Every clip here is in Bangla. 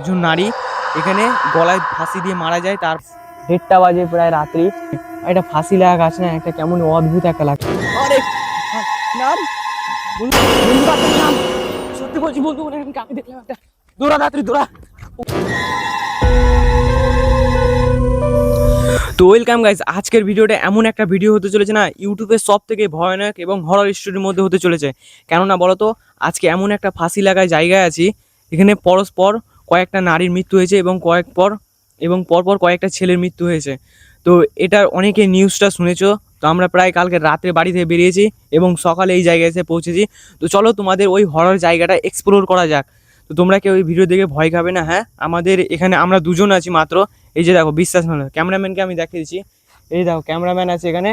একজন নারী এখানে গলায় ফাঁসি দিয়ে মারা যায়। তার 1:30 বাজে প্রায় রাত্রি। একটা ফাঁসি লাগা গাছ না, একটা কেমন অদ্ভুত একটা লাগছে। আরে নাম বন্ধু, নাম সত্যি বলছি বন্ধু, আমি কাকে দেখলাম একটা। দৌড়া রাত্রি দৌড়া। তো ওয়েলকাম গাইস, আজকের ভিডিওটা এমন একটা ভিডিও হতে চলেছে না, ইউটিউবের সব থেকে ভয়ানক এবং হরর স্টোরির মধ্যে হতে চলেছে। কেননা বলো তো, আজকে এমন একটা ফাঁসি লাগায় জায়গায় আছি, এখানে পরস্পর কয়েকটা নারীর মৃত্যু হয়েছে এবং পরপর কয়েকটা ছেলের মৃত্যু হয়েছে। তো এটার অনেকে নিউজটা শুনেছো। তো আমরা প্রায় কালকে রাত্রে বাড়ি থেকে বেরিয়েছি এবং সকালে এই জায়গায় এসে পৌঁছেছি। তো চলো তোমাদের ওই হরর জায়গাটা এক্সপ্লোর করা যাক। তো তোমরা কেউ ওই ভিডিও দেখে ভয় খাবে না। হ্যাঁ, আমাদের এখানে আমরা দুজন আছি মাত্র। এই যে দেখো, বিশ্বাস না হলে ক্যামেরাম্যানকে আমি দেখিয়ে দিচ্ছি। এই দেখো ক্যামেরাম্যান আছে এখানে,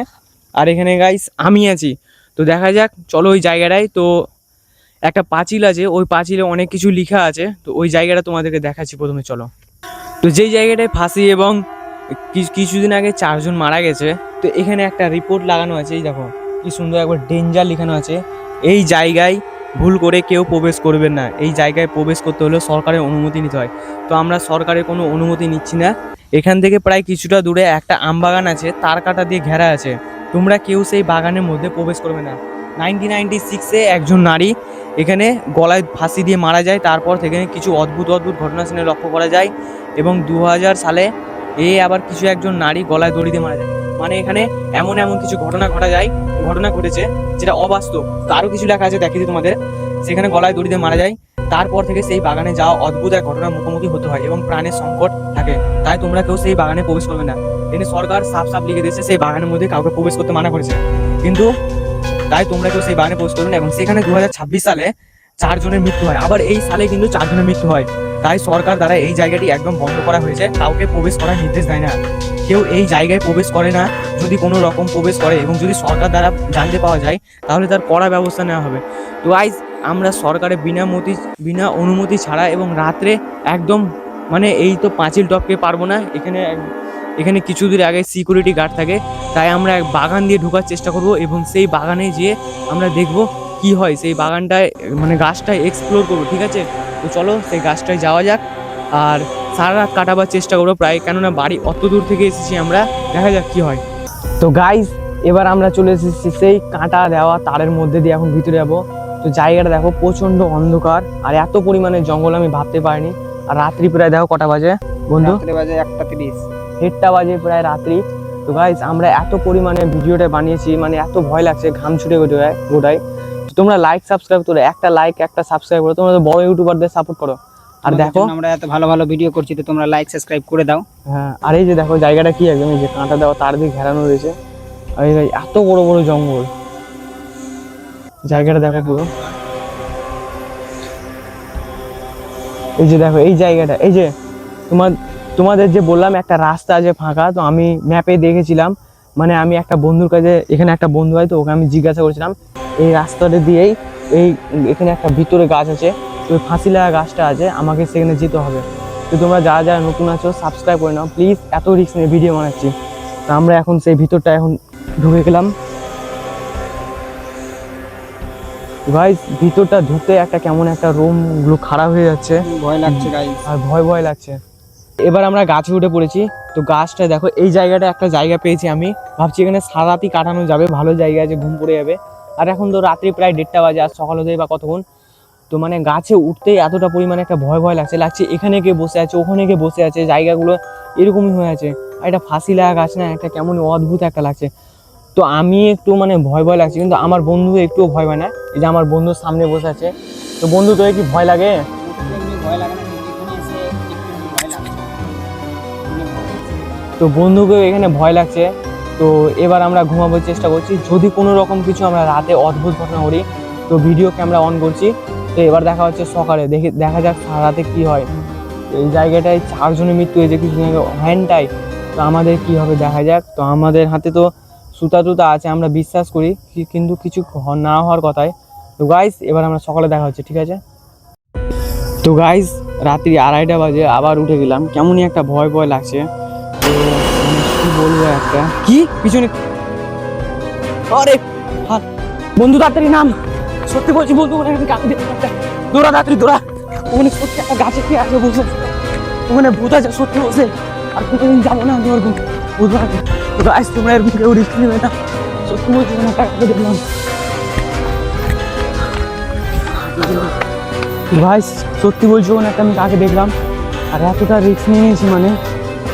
আর এখানে গাইস আমি আছি। তো দেখা যাক, চলো ওই জায়গাটায়। তো একটা পাঁচিল আছে, ওই পাঁচিলে অনেক কিছু লেখা আছে। তো ওই জায়গাটা তোমাদেরকে দেখাচ্ছি প্রথমে, চলো। তো যেই জায়গাটায় ফাঁসি এবং কিছুদিন আগে 4 জন মারা গেছে, তো এখানে একটা রিপোর্ট লাগানো আছে। এই দেখো কি সুন্দর একবার ডেঞ্জার লেখানো আছে। এই জায়গায় ভুল করে কেউ প্রবেশ করবেন না। এই জায়গায় প্রবেশ করতে হলে সরকারের অনুমতি নিতে হয়। তো আমরা সরকারের কোনো অনুমতি নিচ্ছি না। এখান থেকে প্রায় কিছুটা দূরে একটা আম বাগান আছে, তার কাটা দিয়ে ঘেরা আছে। তোমরা কেউ সেই বাগানের মধ্যে প্রবেশ করবে না। 1996-এ একজন নারী এখানে গলায় ফাঁসি দিয়ে মারা যায়। তারপর থেকে কিছু অদ্ভুত ঘটনা সেখানে লক্ষ্য করা যায়। এবং 2000 সালে আবার কিছু একজন নারী গলায় দড়ি দিয়ে মারা যায়। মানে এখানে এমন কিছু ঘটনা ঘটেছে যেটা অবাস্তব। তো আরও কিছু লেখা আছে, দেখিয়ে দিই তোমাদের। সেখানে গলায় দড়ি দিয়ে মারা যায়, তারপর থেকে সেই বাগানে যাওয়া অদ্ভুত এক ঘটনার মুখোমুখি হতে হয় এবং প্রাণের সংকট থাকে। তাই তোমরা কেউ সেই বাগানে প্রবেশ করবে না। এখানে সরকার সাফ লিখে দিয়েছে সেই বাগানের মধ্যে কাউকে প্রবেশ করতে মানা করেছে, কিন্তু তাই তোমরা কেউ সেই বাগানে প্রবেশ করবে না। এবং সেখানে 2026 সালে 4 জনের মৃত্যু হয়। আবার এই সালে কিন্তু 4 জনের মৃত্যু হয়। তাই সরকার দ্বারা এই জায়গাটি একদম বন্ধ করা হয়েছে। কাউকে প্রবেশ করার নির্দেশ দেয় না, কেউ এই জায়গায় প্রবেশ করে না। যদি কোনো রকম প্রবেশ করে এবং যদি সরকার দ্বারা জানতে পাওয়া যায়, তাহলে তার কড়া ব্যবস্থা নেওয়া হবে। তো গাইস, আমরা সরকারের বিনা অনুমতি ছাড়া এবং রাত্রে একদম মানে এই তো পাঁচিল টপকে পারবো না। এখানে কিছু দূর আগে সিকিউরিটি গার্ড থাকে। তাই আমরা এক বাগান দিয়ে ঢোকার চেষ্টা করব এবং সেই বাগানে যেয়ে আমরা দেখব কি হয়। সেই বাগানটায় মানে গাছটায় এক্সপ্লোর করবো, ঠিক আছে? তো চলো সেই গাছটায় যাওয়া যাক। আর সারা রাত কাটাবার চেষ্টা করবো প্রায়, কেননা বাড়ি অত দূর থেকে এসেছি আমরা। দেখা যাক কি হয়। তো গাইস, এবার আমরা চলে এসেছি সেই কাঁটা দেওয়া তারের মধ্যে দিয়ে, এখন ভিতরে যাবো। তো জায়গাটা দেখো, প্রচন্ড অন্ধকার আর এত পরিমাণে জঙ্গল আমি ভাবতে পারিনি। আর রাত্রি প্রায় দেখো কটা বাজে বন্ধু? বাজে 1:30, 1:30 বাজে প্রায় রাত্রি। তো গাইস, আমরা এত পরিমাণে ভিডিওটা বানিয়েছি, মানে এত ভয় লাগছে, ঘাম ছুটে গোটায়। তোমরা লাইক সাবস্ক্রাইব করো, একটা লাইক একটা সাবস্ক্রাইব করো। তোমরা বড় ইউটিউবারদের সাপোর্ট করো। আর দেখো আমরা এত ভালো ভিডিও করছি, তো তোমরা লাইক সাবস্ক্রাইব করে দাও। হ্যাঁ, আর এই যে দেখো জায়গাটা কি একদম, এই যে কাঁটা দেওয়া তার দিয়ে ঘেরানো রয়েছে। আর এই এত বড় জঙ্গল, জায়গাটা দেখো পুরো। এই যে দেখো এই জায়গাটা, এই যে তোমাদের যে বললাম একটা রাস্তা আছে ফাঁকা, তো আমি ম্যাপে দেখেছিলাম। মানে আমি একটা বন্ধুর কাছে, এখানে একটা বন্ধু হয়, তো ওকে আমি জিজ্ঞাসা করেছিলাম এই রাস্তাটা দিয়েই এখানে একটা ভিতরে গাছ আছে, তো ওই ফাঁসি লাগা গাছটা আছে, আমাকে সেখানে যেতে হবে। তো তোমরা যারা নতুন আছো সাবস্ক্রাইব করে নাও প্লিজ, এত রিস্ক নিয়ে ভিডিও বানাচ্ছি। তো আমরা এখন সেই ভিতরটা এখন ঢুকে গেলাম। গাইস, ভিতরটা ঢুকতে একটা কেমন একটা রুম গুলো খারাপ হয়ে যাচ্ছে, ভয় লাগছে গাইস, আর ভয় লাগছে। এবার আমরা গাছে উঠে পড়েছি। তো গাছটা দেখো, এই জায়গাটা একটা জায়গা পেয়েছি। আমি ভাবছি এখানে সারা রাতই কাটানো যাবে, ভালো জায়গা আছে, ঘুম পড়ে যাবে। আর এখন তো রাত্রি প্রায় 1:30 বাজে, আর সকাল হতে বা কতক্ষণ। তো মানে গাছে উঠতেই এতটা পরিমাণে একটা ভয় লাগছে এখানে কে বসে আছে, ওখানে কে বসে আছে, জায়গাগুলো এরকমই হয়ে আছে। আর একটা ফাঁসি লাগা গাছ না, একটা কেমন অদ্ভুত একটা লাগছে। তো আমি একটু মানে ভয় লাগছে, কিন্তু আমার বন্ধু একটুও ভয় পায় না। এই যে আমার বন্ধুর সামনে বসে আছে। তো বন্ধু, তোর কি ভয় লাগে? ভয় লাগে না, এখানে এসে একটু ভয় লাগছে। তো বন্ধুকেও এখানে ভয় লাগছে। তো এবার আমরা ঘুমাবার চেষ্টা করছি। যদি কোনো রকম কিছু আমরা রাতে অদ্ভুত ঘটনা করি, তো ভিডিও ক্যামেরা অন করছি। তো এবার দেখা হচ্ছে সকালে, দেখা যাক সারা রাতে কি হয়। এই জায়গাটায় 4 জনের মৃত্যু হয়েছে কিছুদিন আগে হ্যান্ডটাই। তো আমাদের কি হবে দেখা যাক। তো আমাদের হাতে তো সুতা আছে, আমরা বিশ্বাস করি, কিন্তু কিছু না হওয়ার কথাই। তো গাইস, এবার আমরা সকালে দেখা হচ্ছে, ঠিক আছে? তো গাইস, রাত্রি 2:30 বাজে আবার উঠে গেলাম। কেমনই একটা ভয় লাগছে। তো কি বলবো, একটা কি পিছনে, আরে বন্ধু তাড়াতাড়ি নাম, সত্যি বলছি বন্ধু, আমি কাকে দেখলাম একটা। দৌড়া রাত্রি দৌড়া, ওখানে সত্যি একটা গাছে কি আছে বুঝতে ওখানে ভূত আছে সত্যি বসে, আর কোনোদিন যাবো না আমি ওরকম ভূত আছে। তো গাইস তোমরা এরকম কেউ রিস্ক নেবে না, সত্যি বলছি না, টাকা দেখলাম ভাই, সত্যি বলছি ওখানে একটা আমি কাকে দেখলাম, আর এতটা রিস্ক নিয়ে নিয়েছি মানে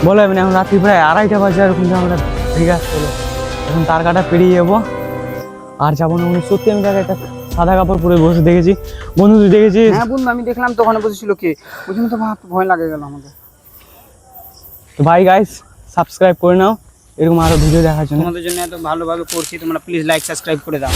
বলা যাবে না। এখন রাত্রি প্রায় 2:30 বাজে, আর ওখানে আমরা ভেগে আসতে হলো, এখন তার কাটা পেরিয়ে যাবো আর যাবো না। সত্যি আমি তাকে একটা সাদা কাপড় পরে বসে দেখেছি। বন্ধু তুই দেখেছিস? হ্যাঁ বন্ধু আমি দেখলাম তো ওখানে বসেছিল কে, ওই জন্য তো ভয় লাগে গেল আমাদের। তো ভাই গাইস সাবস্ক্রাইব করে নাও এরকম আরো ভিডিও দেখার জন্য। তোমাদের জন্য এত ভালোভাবে করছি, তোমরা প্লিজ লাইক সাবস্ক্রাইব করে দাও।